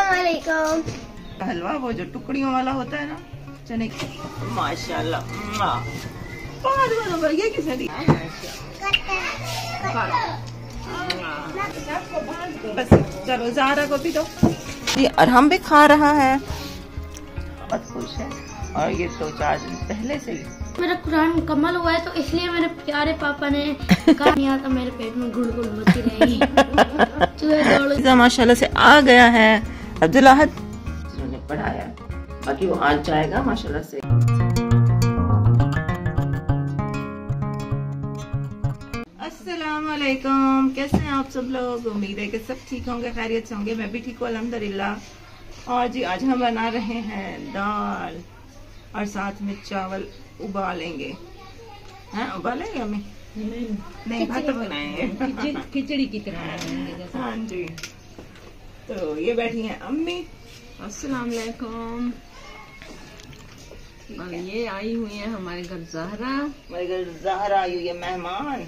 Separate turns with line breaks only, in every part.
अस्सलाम वालेकुम।
हलवा वो जो टुकड़ियों वाला होता है ना, चने की। माशाल्लाह ये किसने दिया? बस चलो ज़ारा को भी दो। ये अरहम भी खा रहा है, बहुत खुश है। और ये 2-4 दिन पहले से ही
मेरा कुरान मुकम्मल हुआ है, तो इसलिए मेरे प्यारे पापा ने कहा नहीं आता मेरे पेट में गुड़ गुड़ होती रहेगी।
माशाल्लाह से आ गया है अब्दुल्लाह, जिन्होंने पढ़ाया, बाकी वो आज जाएगा माशाल्लाह से। अस्सलाम वालेकुम, कैसे हैं आप सब लोग? उम्मीद है कि सब ठीक होंगे, खैरियत से होंगे। मैं भी ठीक हूँ अल्हम्दुलिल्लाह। और जी आज हम बना रहे हैं दाल और साथ में चावल उबालेंगे। हैं उबालेंगे हमें? नहीं भात बनाएंगे,
खिचड़ी की तरह बनाएंगे।
हाँ जी। तो ये बैठी हैं अम्मी।
अस्सलाम वालेकुम। और ये आई हुई है हमारे घर ज़हरा।
हमारे घर ज़हरा आई हुई है मेहमान।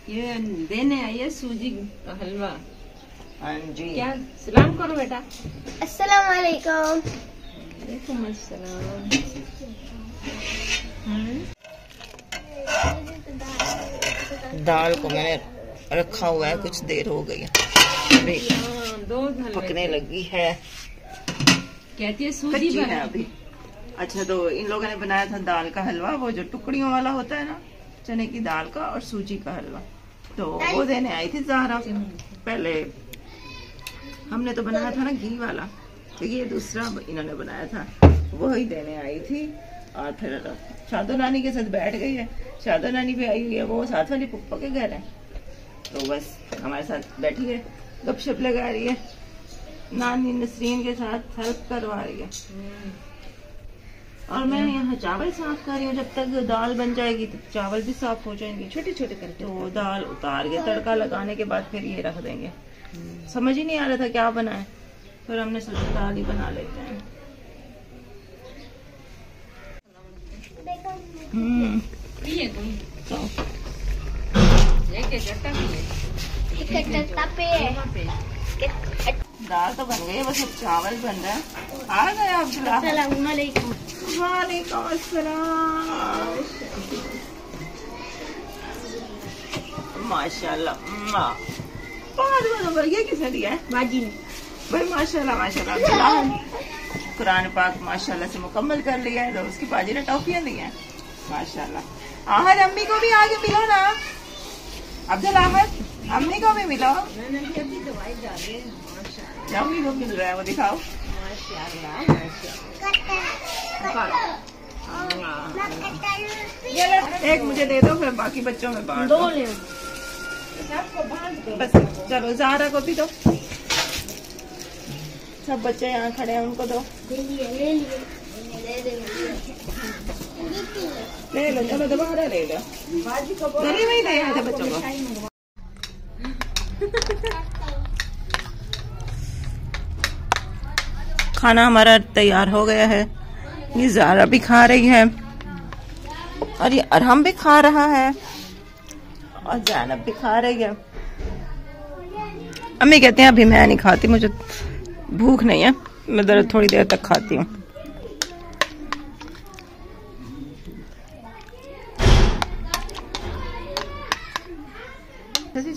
ये देने आई है सूजी का हलवा।
हाँ जी।
क्या सलाम करो बेटा।
अस्सलाम वालेकुम।
वालेकुम अस्सलाम।
दाल को मैंने रखा हुआ है, कुछ देर हो गई है, अभी पकने लगी है।
कहती है सूजी
है अभी। अच्छा, तो इन लोगों ने बनाया था दाल का हलवा, वो जो टुकड़ियों वाला होता है ना, चने की दाल का और सूजी का हलवा। तो वो देने आई थी ज़हरा। पहले हमने तो बनाया था ना घी वाला, तो ये दूसरा इन्होंने बनाया था, वही देने आई थी। और फिर शादो नानी के साथ बैठ गई है। शादो नानी भी आई हुई है, वो साथ वाली पुप्पा के घर है, तो बस हमारे साथ बैठी है, गपशप लगा रही है, नानी नसरीन के साथ हेल्प करवा रही है। और मैं यहाँ चावल साफ कर रही हूँ। जब तक दाल बन जाएगी तो चावल भी साफ हो जाएंगे, छोटे छोटे करके। तो दाल उतार के तड़का लगाने के बाद फिर ये रख देंगे। समझ ही नहीं आ रहा था क्या बनाए, फिर हमने सोचा दाल ही बना लेते हैं। दाल तो बन गई, बस अब चावल बन रहा है। आ गए अब्दुल्लाह।
अस्सलाम वालेकुम।
वालेकुम अस्सलाम। माशाल्लाह ये किसने दिया है?
बाजी ने।
भाई माशाल्लाह माशाल्लाह। कुरान पाक माशाल्लाह से मुकम्मल कर लिया है, तो उसकी बाजी ने टॉफियां दी हैं माशाल्लाह। आहद अम्मी को भी आगे मिलो ना, अब्दुल अहमद अम्मी को भी मिलो। अम्मी को मिल रहा है, वो दिखाओ। एक मुझे दे दो, फिर बाकी बच्चों में बांट दो। बस चलो ज़हरा को भी दो, सब बच्चे यहाँ खड़े हैं, उनको दो। ले लो, चलो दोबारा ले लो। गली में ही दे आते बच्चों को। खाना हमारा तैयार हो गया है। ये ज़हरा भी खा रही है, और ये अरहम भी खा रहा है, और ज़ैनब भी खा रही है। अम्मी कहते हैं अभी मैं नहीं खाती, मुझे भूख नहीं है, मैं जरा थोड़ी देर तक खाती हूँ।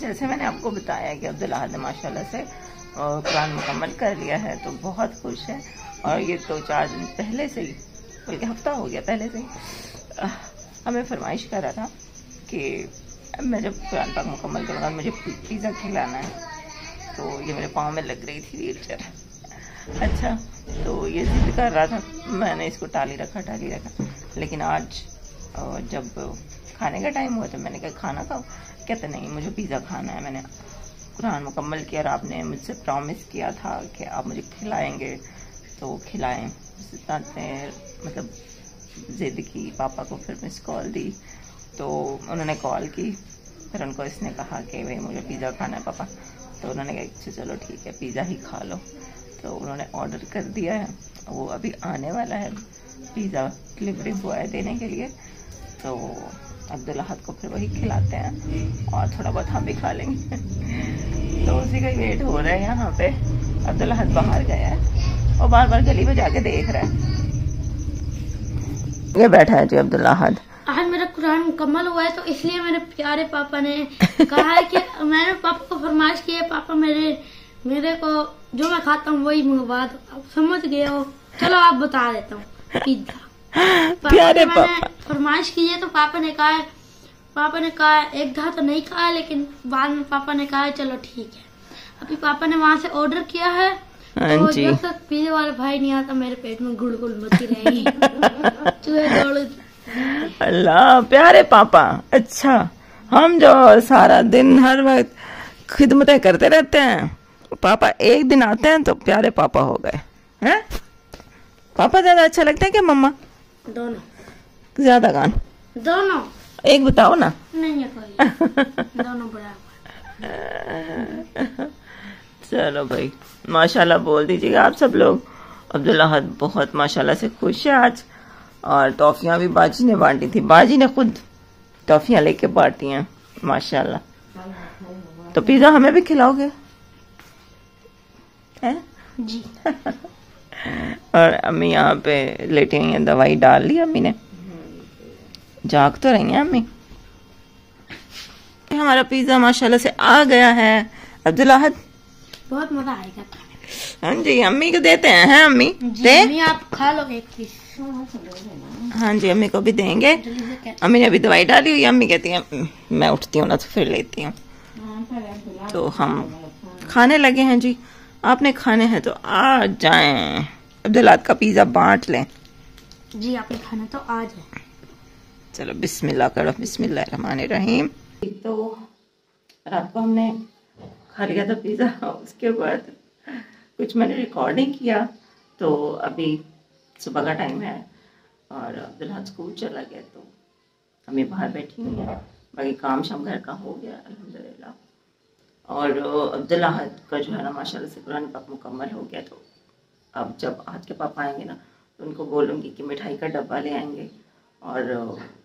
जैसे मैंने आपको बताया कि अब्दुल्लाह ने माशाल्लाह से कुरान मुकम्मल कर लिया है, तो बहुत खुश है। और ये 2-4 दिन पहले से ही, बल्कि हफ्ता हो गया पहले से ही, हमें फरमाइश कर रहा था कि मैं जब कुरान पाक मुकम्मल करूँगा मुझे पिज़्ज़ा खिलाना है। तो ये मेरे पाँव में लग रही थी व्हीलचेयर। अच्छा, तो ये जिद कर रहा था, मैंने इसको टाली रखा। लेकिन आज जब खाने का टाइम हुआ तो मैंने कहा खाना खाओ। कहते नहीं, मुझे पिज़्ज़ा खाना है, मैंने कुरान मुकम्मल किया और आपने मुझसे प्रॉमिस किया था कि आप मुझे खिलाएंगे, तो खिलाएं। मतलब जिद की, पापा को फिर मिस कॉल दी, तो उन्होंने कॉल की, फिर उनको इसने कहा कि भाई मुझे पिज़्ज़ा खाना है पापा। तो उन्होंने कहा अच्छा चलो ठीक है, पिज़्ज़ा ही खा लो। तो उन्होंने ऑर्डर कर दिया है, वो अभी आने वाला है पिज़्ज़ा डिलीवरी बॉय देने के लिए। तो अब्दुल्लाह को फिर वही खिलाते हैं और थोड़ा बहुत हम भी खा लेंगे। तो उसी का वेट हो रहा है यहाँ पे। अब्दुल अहद बाहर गया है और बार बार गली में जाके देख रहा है। ये बैठा है जी अब्दुल अहद।
आज मेरा कुरान मुकम्मल हुआ है तो इसलिए मेरे प्यारे पापा ने कहा है कि मैंने पापा को फरमाइश की है, पापा मेरे को जो मैं खाता हूँ वही मंगवा दो। आप समझ गए हो? चलो आप बता देता हूँ। पिज्जा
प्यारे
पापा फरमाइश की है तो पापा ने कहा एक दफा तो नहीं कहा, लेकिन बाद में पापा ने कहा चलो ठीक है। अभी पापा ने वहाँ से ऑर्डर किया है तो जब तक पिज्जा वाले भाई नहीं आता मेरे पेट में गुड़गुड़ मची रहेगी। चूहे दौड़।
अल्लाह प्यारे पापा। अच्छा, हम जो सारा दिन हर वक्त खिदमतें करते रहते हैं, पापा एक दिन आते हैं तो प्यारे पापा हो गए हैं। पापा ज्यादा अच्छा लगता है कि मम्मा?
दोनों
ज्यादा कौन?
दोनों।
एक बताओ ना।
नहीं है कोई। दोनों बराबर।
चलो भाई, माशाल्लाह बोल दीजिएगा आप सब लोग। अब्दुल अहद बहुत माशाल्लाह से खुश है आज। और टॉफियां भी बाजी ने बांटी थी, बाजी ने खुद टॉफियां लेके बांटी हैं माशाल्लाह। तो पिज्जा हमें भी खिलाओगे? हैं?
जी।
और अम्मी यहाँ पे लेटी हुई हैं, दवाई डाल ली अम्मी ने, जाग तो रही हैं अम्मी। हमारा पिज्जा माशाल्लाह से आ गया है। अब्दुल अहद
बहुत मजा आएगा।
हाँ जी, अम्मी को देते हैं अम्मी? दे
अम्मी आप खा लो एक पीस।
हाँ जी, अम्मी को भी देंगे। अम्मी ने अभी दवाई डाली हुई, अम्मी कहती है मैं उठती हूँ ना तो फिर लेती हूँ। तो हम खाने लगे हैं जी। आपने खाने हैं तो आ जाएं, अब्दुल अहद का पिज्जा बांट लें।
जी आपने खाना तो आ जाए।
चलो बिस्मिल्लाह करो, बिस्मिल्लाह रहमान रहीम। तो रात को हमने खा लिया था पिज़्ज़ा, उसके बाद कुछ मैंने रिकॉर्डिंग किया। तो अभी सुबह का टाइम है और अब्दुल अहद स्कूल चला गया, तो हमें बाहर बैठी हुई है। बाकी काम शाम घर का हो गया अल्हम्दुलिल्लाह। और अब्दुल अहद का जो है ना माशाल्लाह से कुरान पाक मुकम्मल हो गया। तो अब जब अहद के पापा आएंगे ना तो उनको बोलूँगी कि मिठाई का डब्बा ले आएंगे और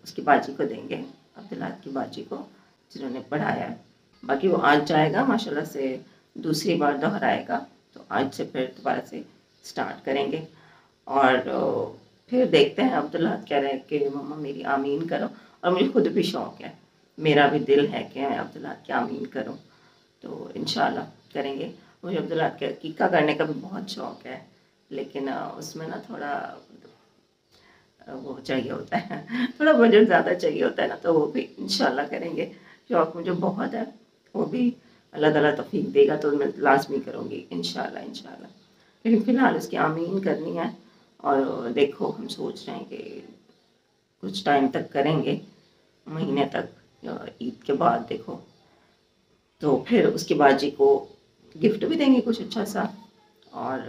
उसकी बाजी को देंगे, अब्दुल अहद की बाजी को जिन्होंने पढ़ाया है। बाकी वो आज जाएगा माशाल्लाह से, दूसरी बार दोहराएगा, तो आज से फिर दोबारा से स्टार्ट करेंगे। और फिर देखते हैं। अब्दुल अहद कह रहे हैं कि मम्मा मेरी आमीन करो, और मुझे खुद भी शौक़ है, मेरा भी दिल है कि मैं अब्दुल अहद की आमीन करूँ। तो इंशाल्लाह करेंगे। मुझे अब्दुल अहद के अकीका करने का भी बहुत शौक़ है, लेकिन उसमें ना थोड़ा वो चाहिए होता है, थोड़ा बजट ज़्यादा चाहिए होता है ना, तो वो भी इंशाल्लाह करेंगे। शौक़ मुझे बहुत है, वो भी अल्लाह ताला तौफीक देगा तो मैं लाजमी करूँगी इंशाल्लाह इंशाल्लाह। लेकिन फ़िलहाल उसकी आमीन करनी है। और देखो हम सोच रहे हैं कि कुछ टाइम तक करेंगे, महीने तक या ईद के बाद देखो। तो फिर उसकी बाजी को गिफ्ट भी देंगे कुछ अच्छा सा। और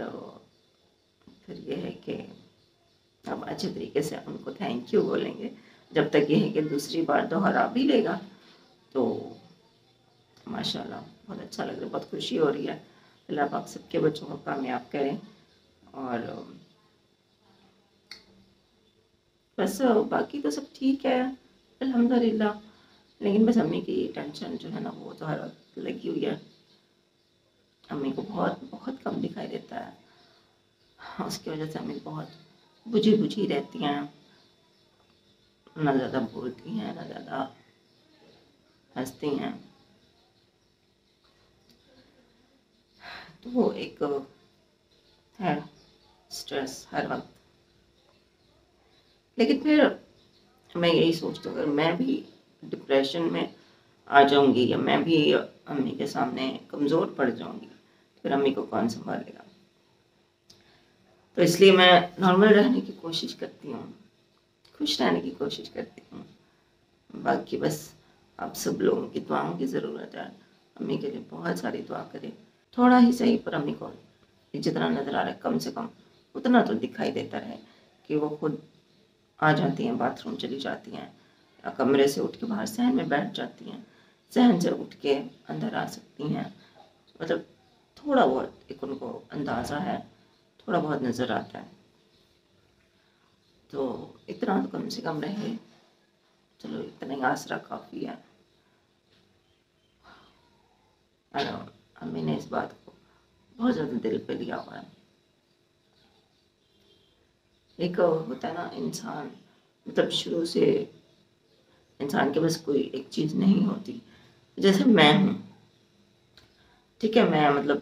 फिर ये है कि अब अच्छे तरीके से उनको थैंक यू बोलेंगे। जब तक ये है कि दूसरी बार दोहरा भी लेगा तो माशाल्लाह बहुत अच्छा लग रहा है, बहुत खुशी हो रही है। अल्लाह पाक सबके बच्चों को कामयाब करें। और बस बाकी तो सब ठीक है अल्हम्दुलिल्लाह। लेकिन बस अम्मी की टेंशन जो है ना वो तो हर वक्त लगी हुई है। अम्मी को बहुत बहुत कम दिखाई देता है, उसकी वजह से अम्मी बहुत बुझी बुझी रहती हैं, ना ज़्यादा बोलती हैं ना ज़्यादा हंसती हैं। तो वो एक है स्ट्रेस हर वक्त। लेकिन फिर मैं यही सोचती हूँ अगर मैं भी डिप्रेशन में आ जाऊंगी या मैं भी अम्मी के सामने कमज़ोर पड़ जाऊंगी, फिर अम्मी को कौन संभालेगा। तो इसलिए मैं नॉर्मल रहने की कोशिश करती हूँ, खुश रहने की कोशिश करती हूँ। बाकी बस आप सब लोगों की दुआओं की ज़रूरत है। अम्मी के लिए बहुत सारी दुआ करें, थोड़ा ही सही पर अम्मी को जितना नज़र आ रहा है कम से कम उतना तो दिखाई देता रहे कि वो खुद आ जाती हैं, बाथरूम चली जाती हैं या कमरे से उठ के बाहर सहन में बैठ जाती हैं, सहन से उठ के अंदर आ सकती हैं। मतलब थोड़ा बहुत एक उनको अंदाज़ा है, थोड़ा बहुत नज़र आता है। तो इतना तो कम से कम रहे, चलो इतना ही आसरा काफ़ी है। अम्मी ने इस बात को बहुत ज़्यादा दिल पे लिया हुआ है। एक होता है ना इंसान, मतलब शुरू से इंसान के बस कोई एक चीज़ नहीं होती। जैसे मैं हूँ, ठीक है, मैं मतलब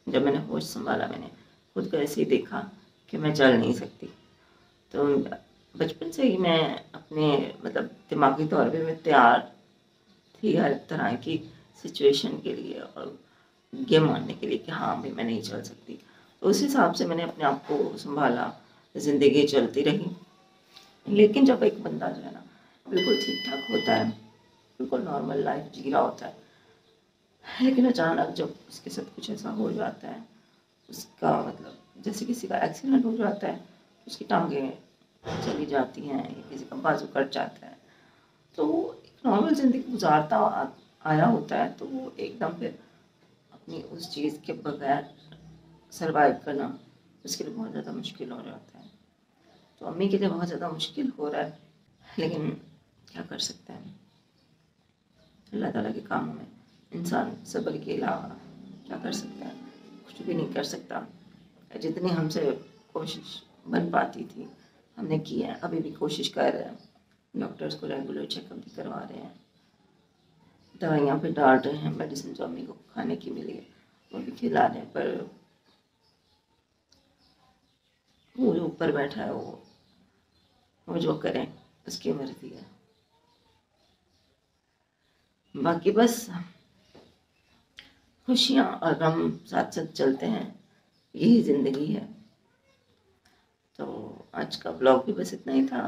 जब मैंने होश संभाला, मैंने खुद को ऐसे ही देखा कि मैं चल नहीं सकती। तो बचपन से ही मैं अपने मतलब दिमागी तौर पे मैं तैयार थी हर तरह की सिचुएशन के लिए और ये मानने के लिए कि हाँ भाई मैं नहीं चल सकती। तो उस हिसाब से मैंने अपने आप को संभाला, ज़िंदगी चलती रही। लेकिन जब एक बंदा जो है ना बिल्कुल ठीक ठाक होता है, बिल्कुल नॉर्मल लाइफ जी रहा होता है, लेकिन अचानक जब उसके साथ कुछ ऐसा हो जाता है, उसका मतलब जैसे किसी का एक्सीडेंट हो जाता है, उसकी टांगें चली जाती हैं, किसी का बाजू कट जाता है, तो वो एक नॉर्मल ज़िंदगी गुजारता आया होता है, तो वो एकदम फिर अपनी उस चीज़ के बगैर सरवाइव करना उसके लिए बहुत ज़्यादा मुश्किल हो जाता है। तो अम्मी के लिए बहुत ज़्यादा मुश्किल हो रहा है, लेकिन क्या कर सकते हैं, अल्लाह ताला के कामों में इंसान सब्र के अलावा क्या कर सकता है, कुछ भी नहीं कर सकता। जितनी हमसे कोशिश बन पाती थी हमने की है, अभी भी कोशिश कर रहे हैं, डॉक्टर्स को रेगुलर चेकअप भी करवा रहे हैं, दवाइयाँ भी डाल रहे हैं, मेडिसिन जो अम्मी को खाने की मिली है वो भी खिला रहे हैं, पर वो जो ऊपर बैठा है वो जो करें उसकी मर्जी है। बाकी बस खुशियाँ और गम साथ साथ चलते हैं, यही ज़िंदगी है। तो आज का ब्लॉग भी बस इतना ही था।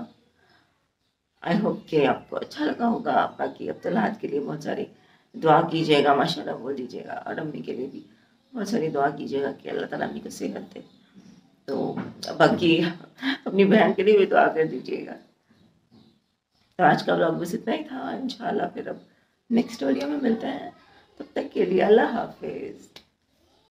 आई होप कि आपको अच्छा लगा होगा। बाकी अब्दुल्लाहद के लिए बहुत सारी दुआ कीजिएगा, माशाल्लाह बोल दीजिएगा, और अम्मी के लिए भी बहुत सारी दुआ कीजिएगा कि अल्लाह ताला अम्मी को सेहत दे। तो बाकी अपनी बहन के लिए भी दुआ कर दीजिएगा। तो आज का ब्लॉग बस इतना ही था। इंशाल्लाह फिर अब नेक्स्ट वीडियो में मिलते हैं, तब तक के लिए अल्लाह हाफिज़।